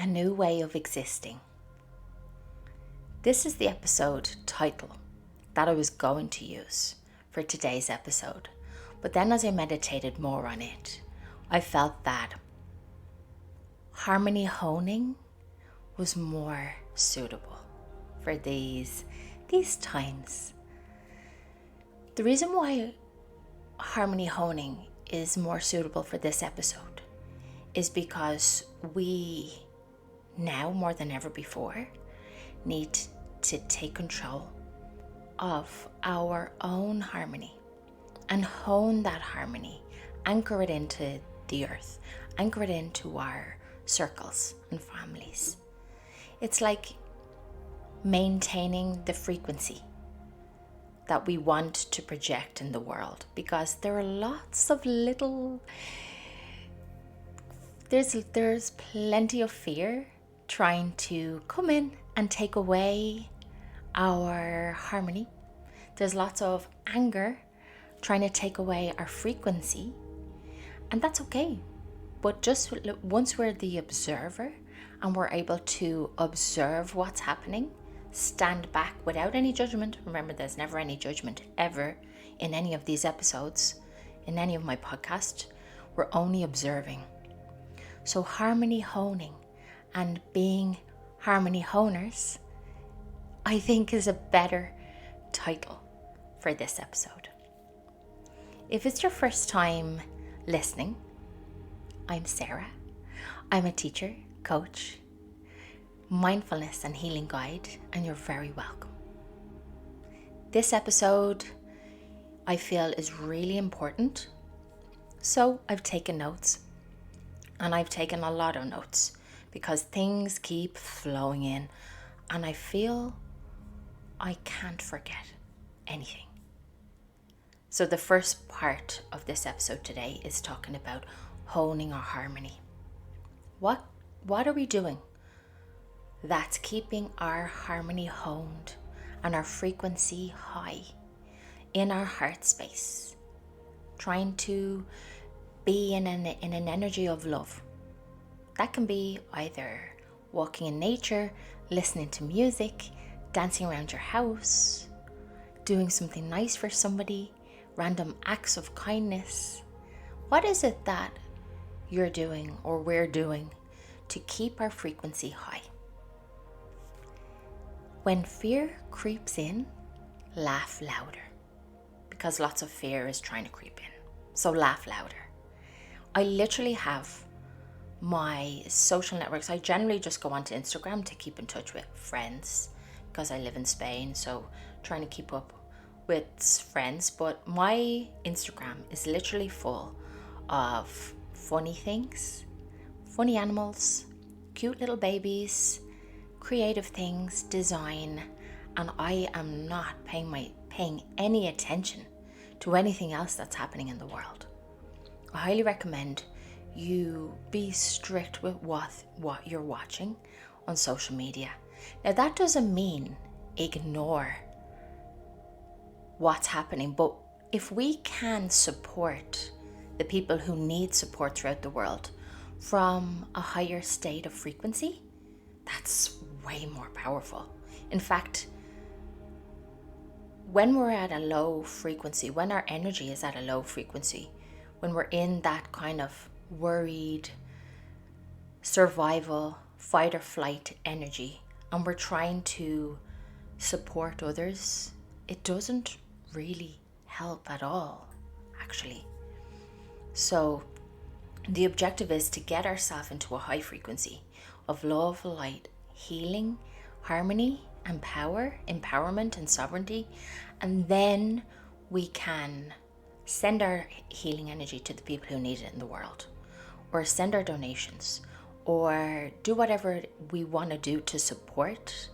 a new way of existing. This is the episode title that I was going to use for today's episode. But then as I meditated more on it, I felt that harmony honing was more suitable for these times. The reason why harmony honing is more suitable for this episode is because we now more than ever before need to take control of our own harmony and hone that harmony, anchor it into the earth, anchor it into our circles and families. It's like maintaining the frequency that we want to project in the world, because there are lots of there's plenty of fear trying to come in and take away our harmony. There's lots of anger trying to take away our frequency, and that's okay. But just once we're the observer and we're able to observe what's happening, stand back without any judgment. Remember, there's never any judgment ever in any of these episodes, in any of my podcasts. We're only observing. So harmony honing and being harmony honers, I think, is a better title for this episode. If it's your first time listening, I'm Sarah. I'm a teacher, coach, mindfulness and healing guide, and you're very welcome. This episode, I feel, is really important. So I've taken notes, and I've taken a lot of notes because things keep flowing in, and I feel I can't forget anything. So the first part of this episode today is talking about honing our harmony. What are we doing that's keeping our harmony honed and our frequency high in our heart space? Trying to be in an energy of love. That can be either walking in nature, listening to music, dancing around your house, doing something nice for somebody, random acts of kindness. What is it that you're doing or we're doing to keep our frequency high? When fear creeps in, laugh louder, because lots of fear is trying to creep in. So laugh louder. I literally have my social networks. I generally just go onto Instagram to keep in touch with friends because I live in Spain, so trying to keep up with friends. But my Instagram is literally full of funny things, funny animals, cute little babies, creative things, design, and I am not paying any attention to anything else that's happening in the world. I highly recommend you be strict with what you're watching on social media. Now, that doesn't mean ignore what's happening, but if we can support the people who need support throughout the world from a higher state of frequency, that's way more powerful. In fact, when we're at a low frequency, when our energy is at a low frequency, when we're in that kind of worried, survival, fight or flight energy, and we're trying to support others, it doesn't really help at all, actually. So the objective is to get ourselves into a high frequency of love, light, healing, harmony and power, empowerment and sovereignty, and then we can send our healing energy to the people who need it in the world, or send our donations, or do whatever we want to do to support,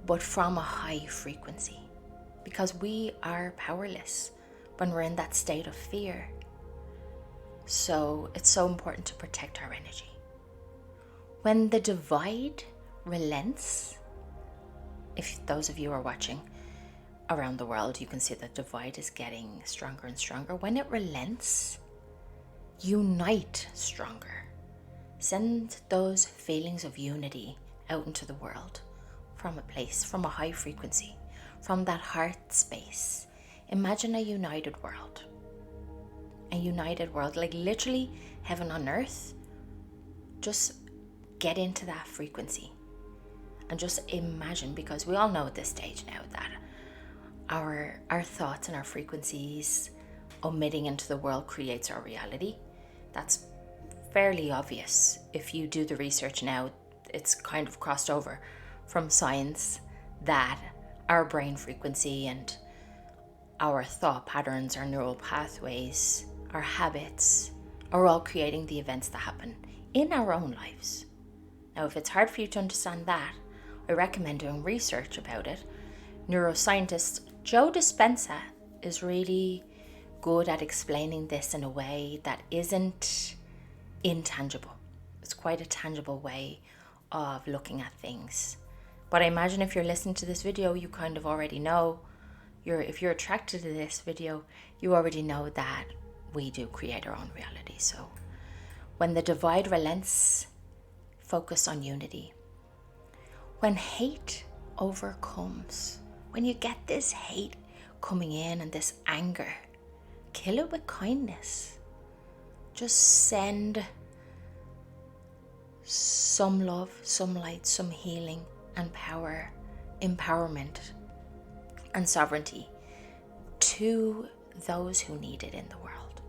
but from a high frequency, because we are powerless when we're in that state of fear. So it's so important to protect our energy. When the divide relents, if those of you are watching around the world, you can see that divide is getting stronger and stronger. When it relents, unite stronger. Send those feelings of unity out into the world from a place, from a high frequency, from that heart space. Imagine a united world. A united world, like literally heaven on earth. Just get into that frequency and just imagine, because we all know at this stage now that our thoughts and our frequencies emitting into the world creates our reality. That's fairly obvious. If you do the research now, it's kind of crossed over from science that our brain frequency and our thought patterns, our neural pathways, our habits are all creating the events that happen in our own lives. Now, if it's hard for you to understand that, I recommend doing research about it. Neuroscientist Joe Dispenza is really good at explaining this in a way that isn't intangible. It's quite a tangible way of looking at things. But I imagine if you're listening to this video, you kind of already know, if you're attracted to this video, you already know that we do create our own reality. So when the divide relents, focus on unity. When hate overcomes, when you get this hate coming in and this anger, kill it with kindness. Just send some love, some light, some healing and power, empowerment and sovereignty to those who need it in the world.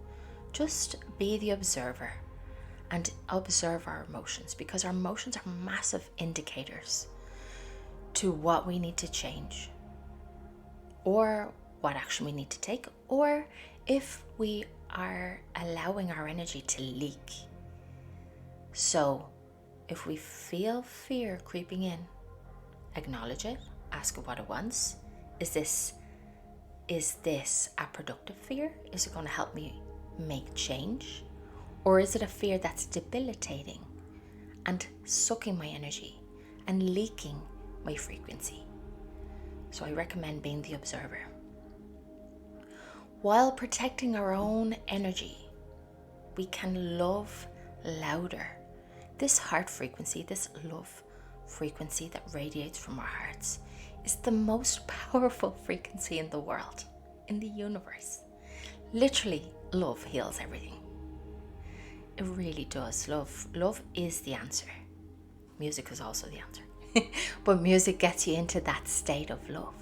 Just be the observer and observe our emotions, because our emotions are massive indicators to what we need to change, or what action we need to take, or if we are allowing our energy to leak. So if we feel fear creeping in, acknowledge it, ask it what it wants. Is this a productive fear? Is it going to help me make change? Or is it a fear that's debilitating and sucking my energy and leaking my frequency? So I recommend being the observer, while protecting our own energy. We can love louder. This heart frequency, this love frequency that radiates from our hearts, is the most powerful frequency in the world, in the universe. Literally, love heals everything. It really does. Love is the answer. Music is also the answer. But music gets you into that state of love.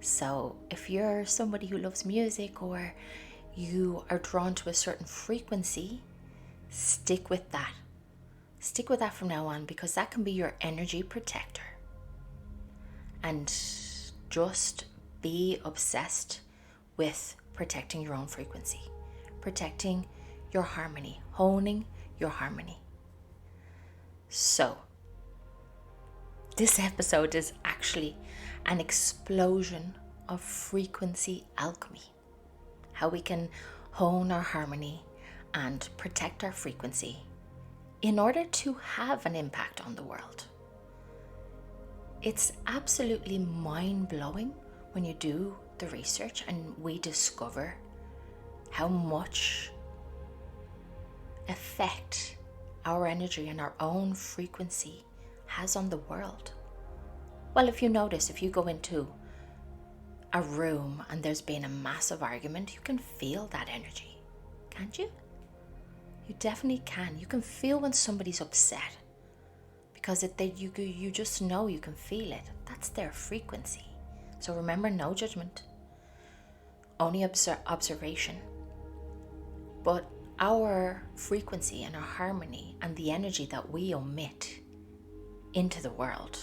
So if you're somebody who loves music, or you are drawn to a certain frequency, stick with that. Stick with that from now on, because that can be your energy protector. And just be obsessed with protecting your own frequency, protecting your harmony, honing your harmony. So this episode is actually an explosion of frequency alchemy. How we can hone our harmony and protect our frequency in order to have an impact on the world. It's absolutely mind-blowing when you do the research and we discover how much effect our energy and our own frequency has on the world. Well, if you notice, if you go into a room and there's been a massive argument, you can feel that energy, can't you? You definitely can. You can feel when somebody's upset, because you just know, you can feel it. That's their frequency. So remember, no judgment, only observation. But our frequency and our harmony and the energy that we emit into the world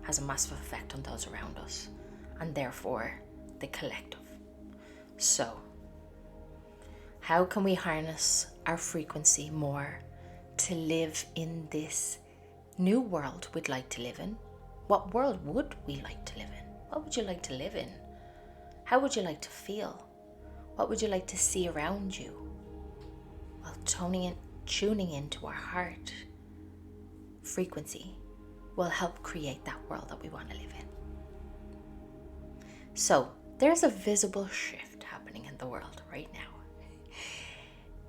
has a massive effect on those around us, and therefore the collective. So how can we harness our frequency more to live in this new world we'd like to live in? What world would we like to live in? What would you like to live in? How would you like to feel? What would you like to see around you? Well, tuning into our heart frequency will help create that world that we want to live in. So there's a visible shift happening in the world right now.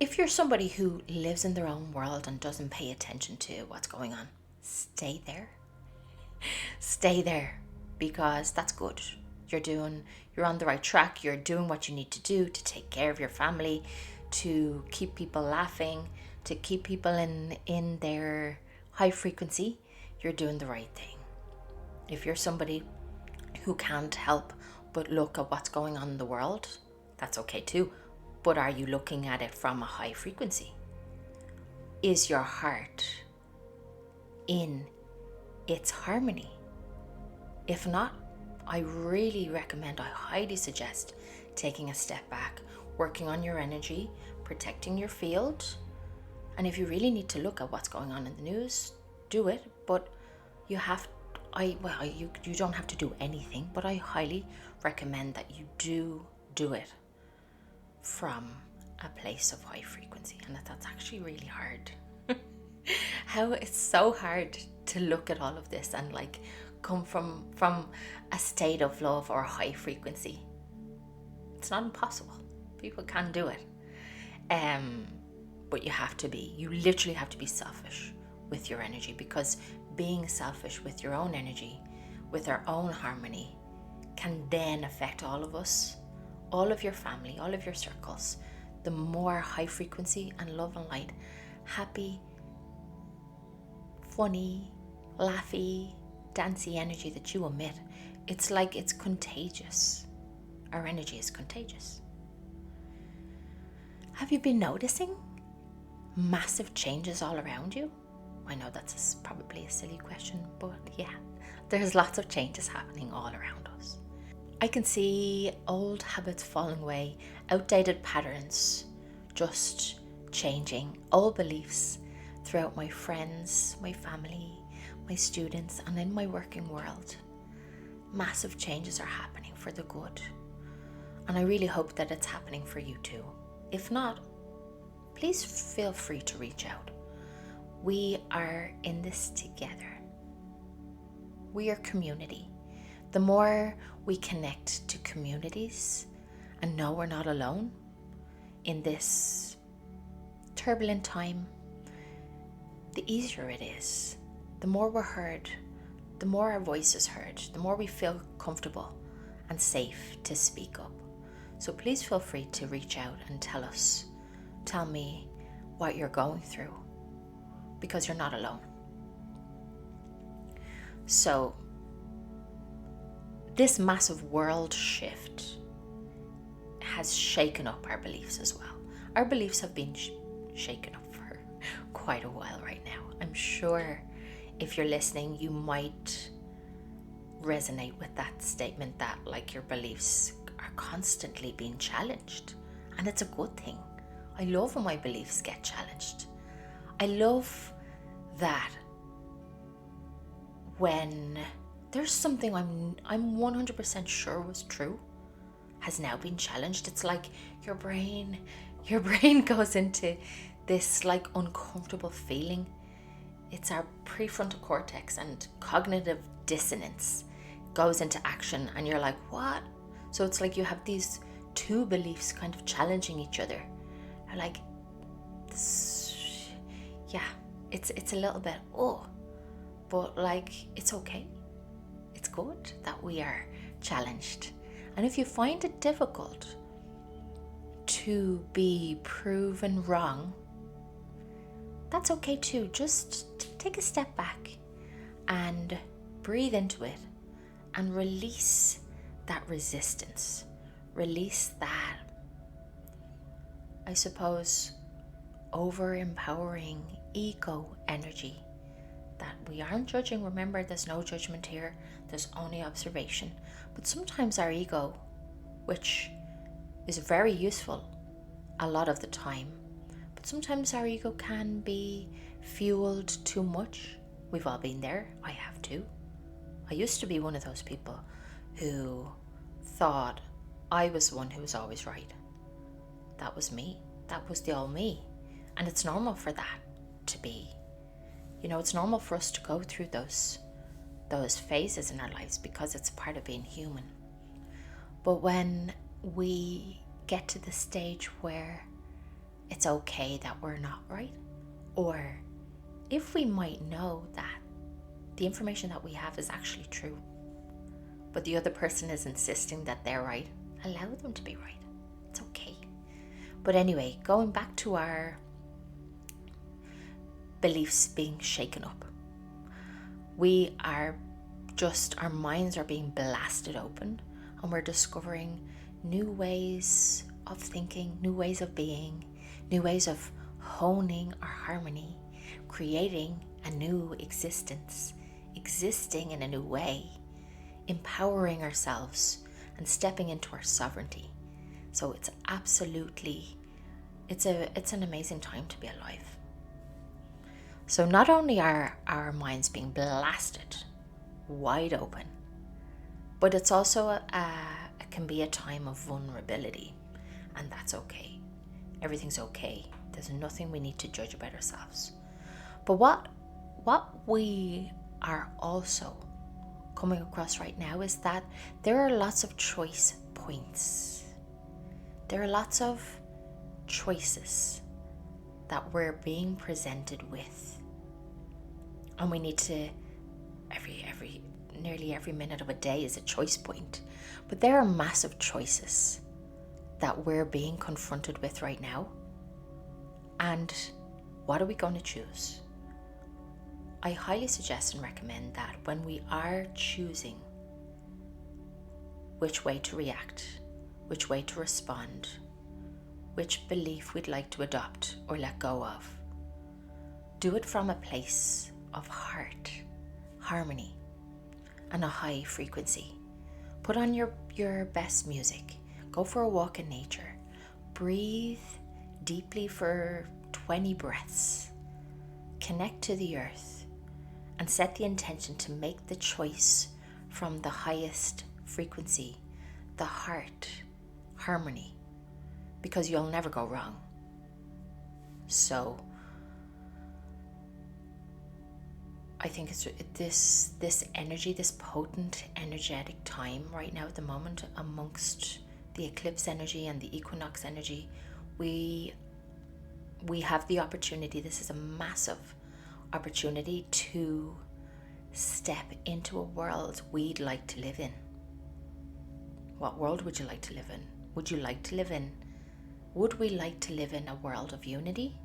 If you're somebody who lives in their own world and doesn't pay attention to what's going on, stay there. Stay there, because that's good. You're on the right track. You're doing what you need to do to take care of your family, to keep people laughing, to keep people in their high frequency. You're doing the right thing. If you're somebody who can't help but look at what's going on in the world, that's okay too. But are you looking at it from a high frequency? Is your heart in its harmony? If not, I really recommend, I highly suggest taking a step back, working on your energy, protecting your field. And if you really need to look at what's going on in the news, do it. But you don't have to do anything, but I highly recommend that you do it from a place of high frequency. And that's actually really hard. How it's so hard to look at all of this and like come from a state of love or high frequency. It's not impossible. People can do it. But you literally have to be selfish with your energy, because being selfish with your own energy, with our own harmony, can then affect all of us, all of your family, all of your circles. The more high frequency and love and light, happy, funny, laughy, dancey energy that you emit, it's like it's contagious. Our energy is contagious. Have you been noticing massive changes all around you? I know that's probably a silly question, but yeah, there's lots of changes happening all around us. I can see old habits falling away, outdated patterns just changing, old beliefs throughout my friends, my family, my students, and in my working world. Massive changes are happening for the good. And I really hope that it's happening for you too. If not, please feel free to reach out. We are in this together. We are community. The more we connect to communities and know we're not alone in this turbulent time, the easier it is. The more we're heard, the more our voice is heard, the more we feel comfortable and safe to speak up. So please feel free to reach out and tell me what you're going through, because you're not alone. So this massive world shift has shaken up our beliefs as well. Our beliefs have been shaken up for quite a while right now. I'm sure if you're listening, you might resonate with that statement that like your beliefs are constantly being challenged. And it's a good thing. I love when my beliefs get challenged. I love that when there's something I'm 100% sure was true has now been challenged. It's like your brain goes into this like uncomfortable feeling. It's our prefrontal cortex and cognitive dissonance goes into action, and you're like, what? So it's like you have these two beliefs kind of challenging each other. You're like, yeah, it's a little bit, but like, it's okay. It's good that we are challenged. And if you find it difficult to be proven wrong, that's okay too. Just take a step back and breathe into it and release that resistance. Release that, I suppose, over-empowering ego energy that we aren't judging. Remember, there's no judgment here. There's only observation. But sometimes our ego, which is very useful a lot of the time, but sometimes our ego can be fueled too much. We've all been there. I have too. I used to be one of those people who thought I was the one who was always right. That was me. That was the old me. And it's normal for that to be. It's normal for us to go through those phases in our lives, because it's part of being human. But when we get to the stage where it's okay that we're not right, or if we might know that the information that we have is actually true, but the other person is insisting that they're right, allow them to be right. It's okay. But anyway, going back to our beliefs being shaken up, our minds are being blasted open, and we're discovering new ways of thinking, new ways of being, new ways of honing our harmony, creating a new existence, existing in a new way, empowering ourselves and stepping into our sovereignty. So it's absolutely, it's an amazing time to be alive. So not only are our minds being blasted wide open, but it's also it can be a time of vulnerability, and that's okay. Everything's okay. There's nothing we need to judge about ourselves. But what we are also coming across right now is that there are lots of choice points. There are lots of choices that we're being presented with, and we need to nearly every minute of a day is a choice point. But there are massive choices that we're being confronted with right now, and what are we going to choose? I highly suggest and recommend that when we are choosing which way to react, which way to respond, which belief we'd like to adopt or let go of, do it from a place of heart, harmony, and a high frequency. Put on your best music. Go for a walk in nature. Breathe deeply for 20 breaths. Connect to the earth and set the intention to make the choice from the highest frequency, the heart, harmony, because you'll never go wrong. So I think it's this energy, this potent energetic time right now at the moment, amongst the eclipse energy and the equinox energy, we have the opportunity. This is a massive opportunity to step into a world we'd like to live in. What world would you like to live in? Would we like to live in a world of unity,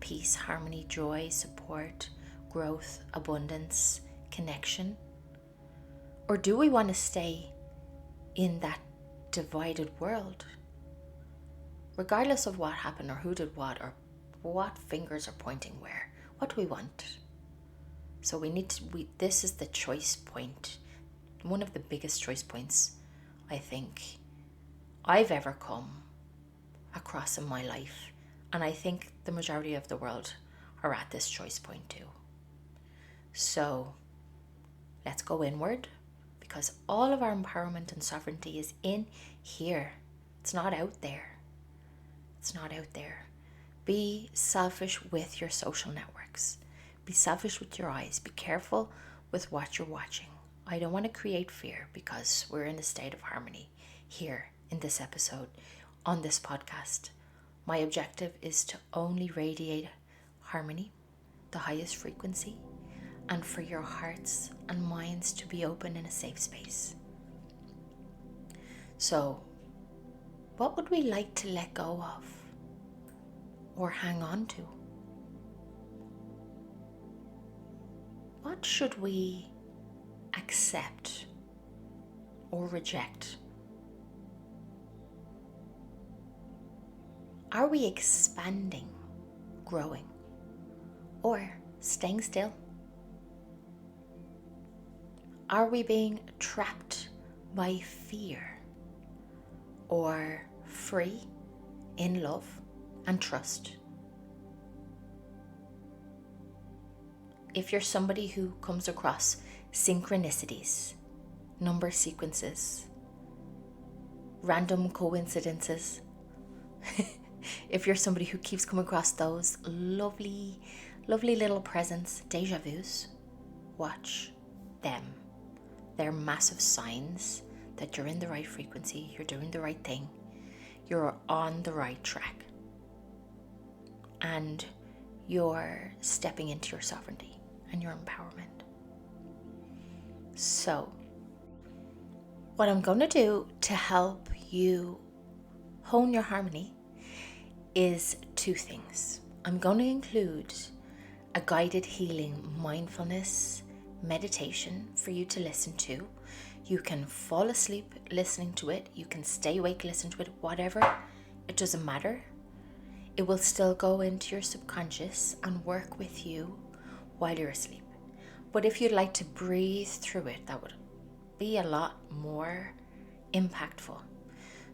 peace, harmony, joy, support, growth, abundance, connection? Or do we want to stay in that divided world? Regardless of what happened or who did what or what fingers are pointing where, what do we want? So this is the choice point, one of the biggest choice points I think I've ever come across in my life, and I think the majority of the world are at this choice point too. So let's go inward, because all of our empowerment and sovereignty is in here. It's not out there. It's not out there. Be selfish with your social networks. Be selfish with your eyes. Be careful with what you're watching. I don't want to create fear, because we're in a state of harmony here in this episode, on this podcast. My objective is to only radiate harmony, the highest frequency, and for your hearts and minds to be open in a safe space. So, what would we like to let go of or hang on to? What should we accept or reject? Are we expanding, growing, or staying still? Are we being trapped by fear, or free in love and trust? If you're somebody who comes across synchronicities, number sequences, random coincidences, if you're somebody who keeps coming across those lovely little presents, deja vus, watch them. They're massive signs that you're in the right frequency, you're doing the right thing, you're on the right track. and you're stepping into your sovereignty and your empowerment. So, what I'm going to do to help you hone your harmony is two things. I'm going to include a guided healing mindfulness meditation for you to listen to. You can fall asleep listening to it. You can stay awake listening to it, whatever. It doesn't matter. It will still go into your subconscious and work with you while you're asleep. But if you'd like to breathe through it, that would be a lot more impactful.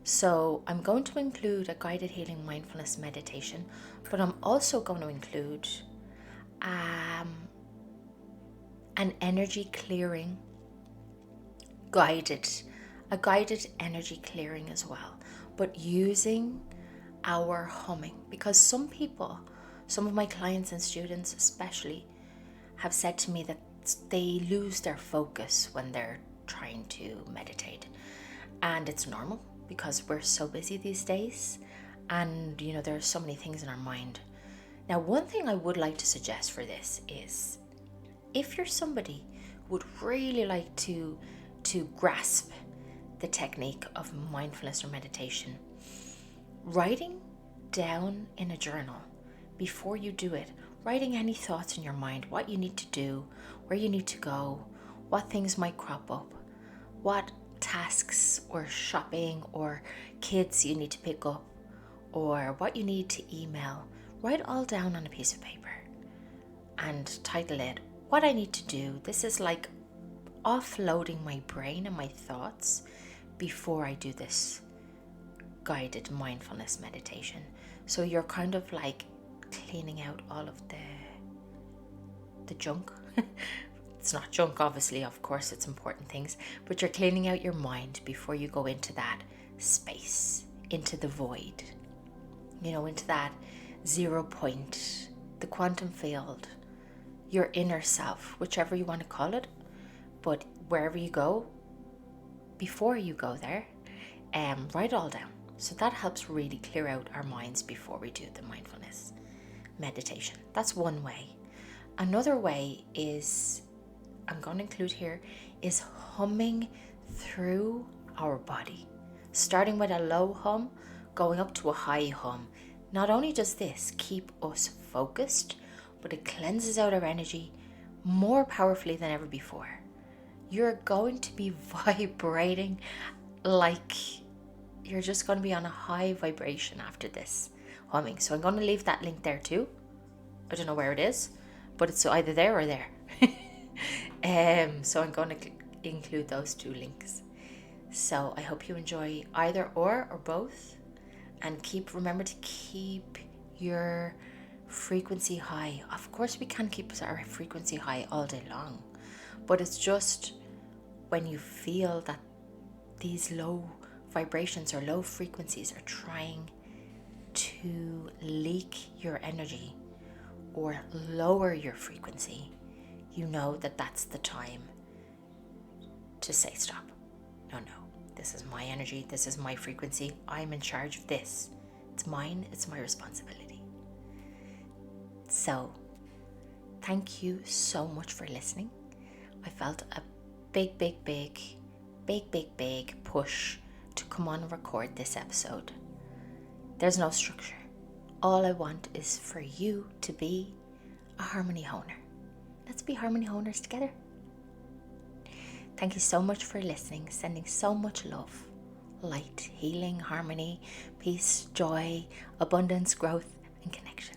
So I'm going to include a guided healing mindfulness meditation, but I'm also going to include an energy clearing a guided energy clearing as well, but using our humming, because some of my clients and students especially have said to me that they lose their focus when they're trying to meditate, and it's normal because we're so busy these days, and there are so many things in our mind. Now, one thing I would like to suggest for this is, if you're somebody who would really like to grasp the technique of mindfulness or meditation, writing down in a journal before you do it, writing any thoughts in your mind, what you need to do, where you need to go, what things might crop up, what tasks or shopping or kids you need to pick up, or what you need to email. Write it all down on a piece of paper and title it, What I Need to Do. This is like offloading my brain and my thoughts before I do this guided mindfulness meditation. So you're kind of like cleaning out all of the junk. It's not junk, obviously, of course, it's important things, but you're cleaning out your mind before you go into that space, into the void, into that 0 point, the quantum field, your inner self, whichever you want to call it. But wherever you go, before you go there, write it all down. So that helps really clear out our minds before we do the mindfulness meditation. That's one way. Another way is, I'm going to include here, is humming through our body. Starting with a low hum, going up to a high hum. Not only does this keep us focused, but it cleanses out our energy more powerfully than ever before. You're going to be vibrating like you're just going to be on a high vibration after this humming. So I'm going to leave that link there too. I don't know where it is, but it's either there or there. So I'm going to include those two links. So I hope you enjoy either or both, and remember to keep your frequency high. Of course we can keep our frequency high all day long, but it's just when you feel that these low vibrations or low frequencies are trying to leak your energy or lower your frequency, you know that that's the time to say stop. No, this is my energy, this is my frequency, I'm in charge of this. It's mine, it's my responsibility. So, thank you so much for listening. I felt a big push to come on and record this episode. There's no structure. All I want is for you to be a harmony honer. Let's be harmony honers together. Thank you so much for listening, sending so much love, light, healing, harmony, peace, joy, abundance, growth, and connection.